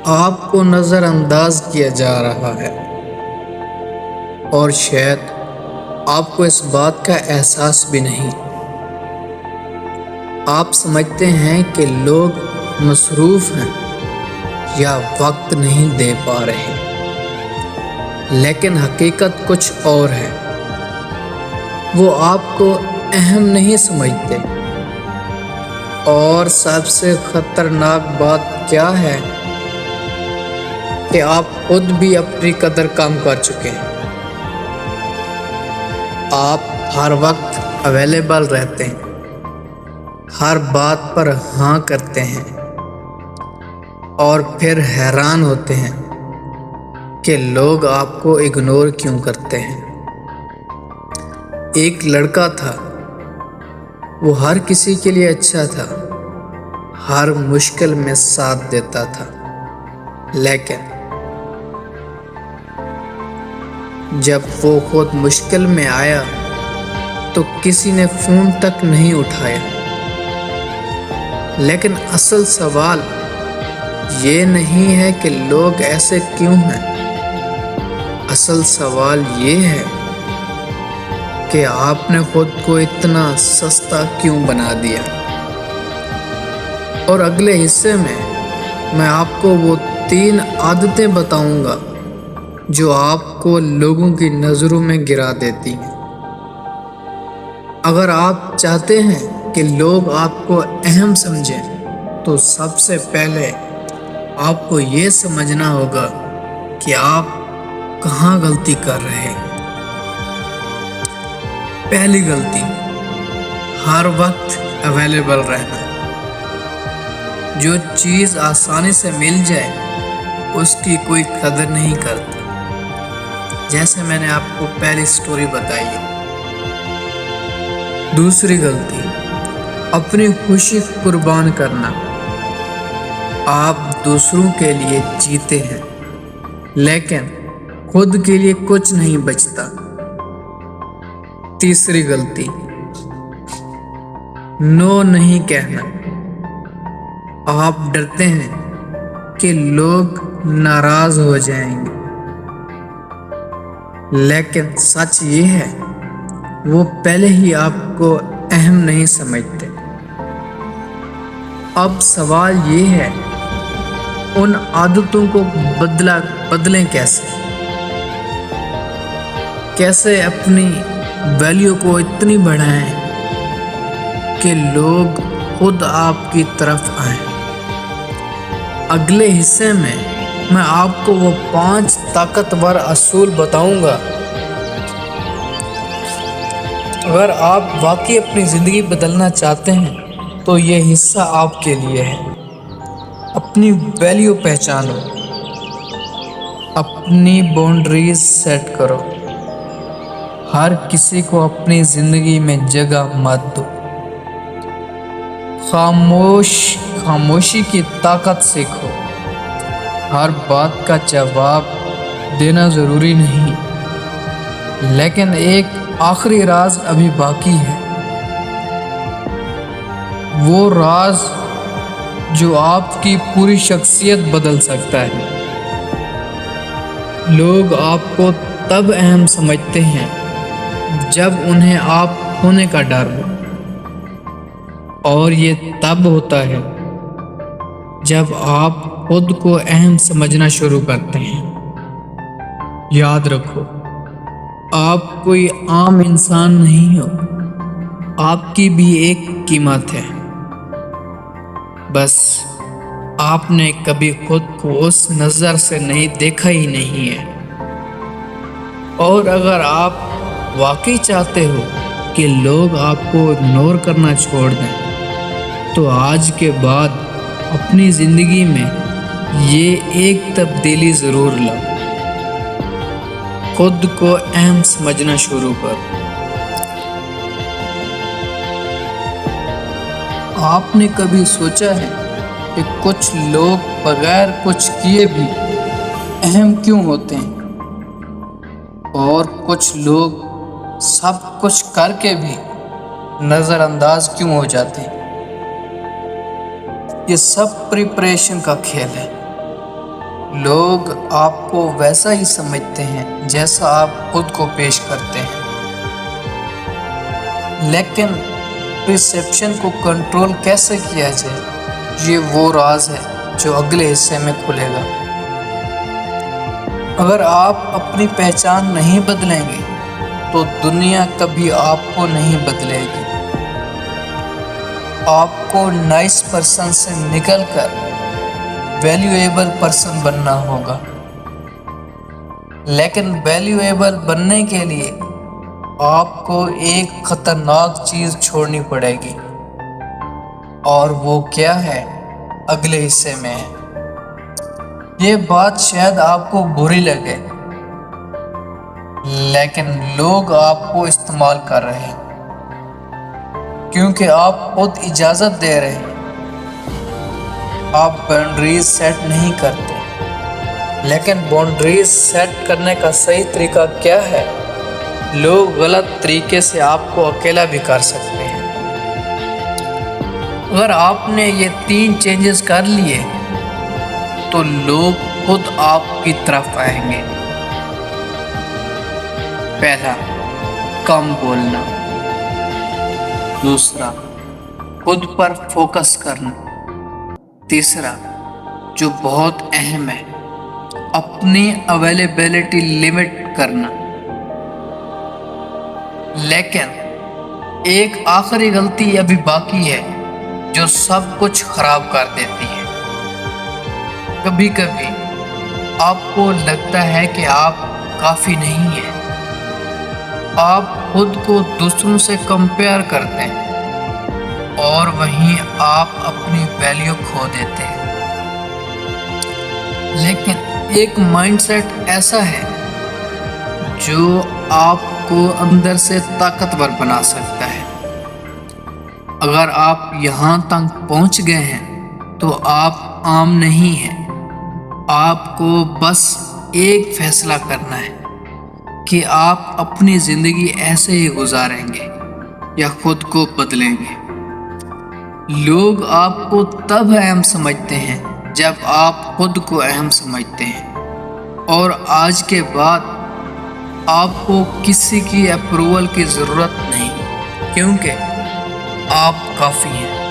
آپ کو نظر انداز کیا جا رہا ہے، اور شاید آپ کو اس بات کا احساس بھی نہیں۔ آپ سمجھتے ہیں کہ لوگ مصروف ہیں یا وقت نہیں دے پا رہے، لیکن حقیقت کچھ اور ہے۔ وہ آپ کو اہم نہیں سمجھتے، اور سب سے خطرناک بات کیا ہے کہ آپ خود بھی اپنی قدر کم کر چکے ہیں۔ آپ ہر وقت اویلیبل رہتے ہیں، ہر بات پر ہاں کرتے ہیں، اور پھر حیران ہوتے ہیں کہ لوگ آپ کو اگنور کیوں کرتے ہیں۔ ایک لڑکا تھا، وہ ہر کسی کے لیے اچھا تھا، ہر مشکل میں ساتھ دیتا تھا، لیکن جب وہ خود مشکل میں آیا تو کسی نے فون تک نہیں اٹھایا۔ لیکن اصل سوال یہ نہیں ہے کہ لوگ ایسے کیوں ہیں، اصل سوال یہ ہے کہ آپ نے خود کو اتنا سستا کیوں بنا دیا۔ اور اگلے حصے میں آپ کو وہ 3 عادتیں بتاؤں گا جو آپ کو لوگوں کی نظروں میں گرا دیتی ہیں۔ اگر آپ چاہتے ہیں کہ لوگ آپ کو اہم سمجھیں تو سب سے پہلے آپ کو یہ سمجھنا ہوگا کہ آپ کہاں غلطی کر رہے ہیں۔ پہلی غلطی، ہر وقت اویلیبل رہنا۔ جو چیز آسانی سے مل جائے اس کی کوئی قدر نہیں کرتا، جیسے میں نے آپ کو پہلی سٹوری بتائی ہے۔ دوسری غلطی، اپنی خوشی قربان کرنا۔ آپ دوسروں کے لیے جیتے ہیں، لیکن خود کے لیے کچھ نہیں بچتا۔ تیسری غلطی، نو نہیں کہنا۔ آپ ڈرتے ہیں کہ لوگ ناراض ہو جائیں گے، لیکن سچ یہ ہے وہ پہلے ہی آپ کو اہم نہیں سمجھتے۔ اب سوال یہ ہے، ان عادتوں کو بدلیں کیسے اپنی ویلیو کو اتنی بڑھائیں کہ لوگ خود آپ کی طرف آئیں۔ اگلے حصے میں آپ کو وہ 5 طاقتور اصول بتاؤں گا۔ اگر آپ واقعی اپنی زندگی بدلنا چاہتے ہیں تو یہ حصہ آپ کے لیے ہے۔ اپنی ویلیو پہچانو، اپنی باؤنڈریز سیٹ کرو، ہر کسی کو اپنی زندگی میں جگہ مت دو۔ خاموشی کی طاقت سیکھو، ہر بات کا جواب دینا ضروری نہیں، لیکن ایک آخری راز ابھی باقی ہے، وہ راز جو آپ کی پوری شخصیت بدل سکتا ہے۔ لوگ آپ کو تب اہم سمجھتے ہیں جب انہیں آپ ہونے کا ڈر ہو، اور یہ تب ہوتا ہے جب آپ خود کو اہم سمجھنا شروع کرتے ہیں۔ یاد رکھو، آپ کوئی عام انسان نہیں ہو، آپ کی بھی ایک قیمت ہے، بس آپ نے کبھی خود کو اس نظر سے نہیں دیکھا ہی نہیں ہے۔ اور اگر آپ واقعی چاہتے ہو کہ لوگ آپ کو اگنور کرنا چھوڑ دیں تو آج کے بعد اپنی زندگی میں یہ ایک تبدیلی ضرور لاؤ، خود کو اہم سمجھنا شروع کرو۔ آپ نے کبھی سوچا ہے کہ کچھ لوگ بغیر کچھ کیے بھی اہم کیوں ہوتے ہیں، اور کچھ لوگ سب کچھ کر کے بھی نظر انداز کیوں ہو جاتے ہیں؟ یہ سب پریپریشن کا کھیل ہے۔ لوگ آپ کو ویسا ہی سمجھتے ہیں جیسا آپ خود کو پیش کرتے ہیں، لیکن پرسیپشن کو کنٹرول کیسے کیا جائے، یہ وہ راز ہے جو اگلے حصے میں کھلے گا۔ اگر آپ اپنی پہچان نہیں بدلیں گے تو دنیا کبھی آپ کو نہیں بدلے گی۔ آپ کو نائس پرسن سے نکل کر ویلیویبل پرسن بننا ہوگا، لیکن ویلیویبل بننے کے لیے آپ کو ایک خطرناک چیز چھوڑنی پڑے گی، اور وہ کیا ہے اگلے حصے میں ہے۔ یہ بات شاید آپ کو بری لگے، لیکن لوگ آپ کو استعمال کر رہے ہیں کیونکہ آپ خود اجازت دے رہے ہیں۔ آپ باؤنڈریز سیٹ نہیں کرتے، لیکن باؤنڈریز سیٹ کرنے کا صحیح طریقہ کیا ہے؟ لوگ غلط طریقے سے آپ کو اکیلا بھی کر سکتے ہیں۔ اگر آپ نے یہ 3 چینجز کر لیے تو لوگ خود آپ کی طرف آئیں گے۔ پہلا، کم بولنا۔ دوسرا، خود پر فوکس کرنا۔ تیسرا، جو بہت اہم ہے، اپنی اویلیبلٹی لمٹ کرنا۔ لیکن ایک آخری غلطی ابھی باقی ہے جو سب کچھ خراب کر دیتی ہے۔ کبھی کبھی آپ کو لگتا ہے کہ آپ کافی نہیں ہیں۔ آپ خود کو دوسروں سے کمپیئر کرتے ہیں اور وہیں آپ اپنی ویلیو کھو دیتے ہیں۔ لیکن ایک مائنڈ سیٹ ایسا ہے جو آپ کو اندر سے طاقتور بنا سکتا ہے۔ اگر آپ یہاں تک پہنچ گئے ہیں تو آپ عام نہیں ہیں۔ آپ کو بس ایک فیصلہ کرنا ہے کہ آپ اپنی زندگی ایسے ہی گزاریں گے یا خود کو بدلیں گے۔ لوگ آپ کو تب اہم سمجھتے ہیں جب آپ خود کو اہم سمجھتے ہیں، اور آج کے بعد آپ کو کسی کی اپروول کی ضرورت نہیں، کیونکہ آپ کافی ہیں۔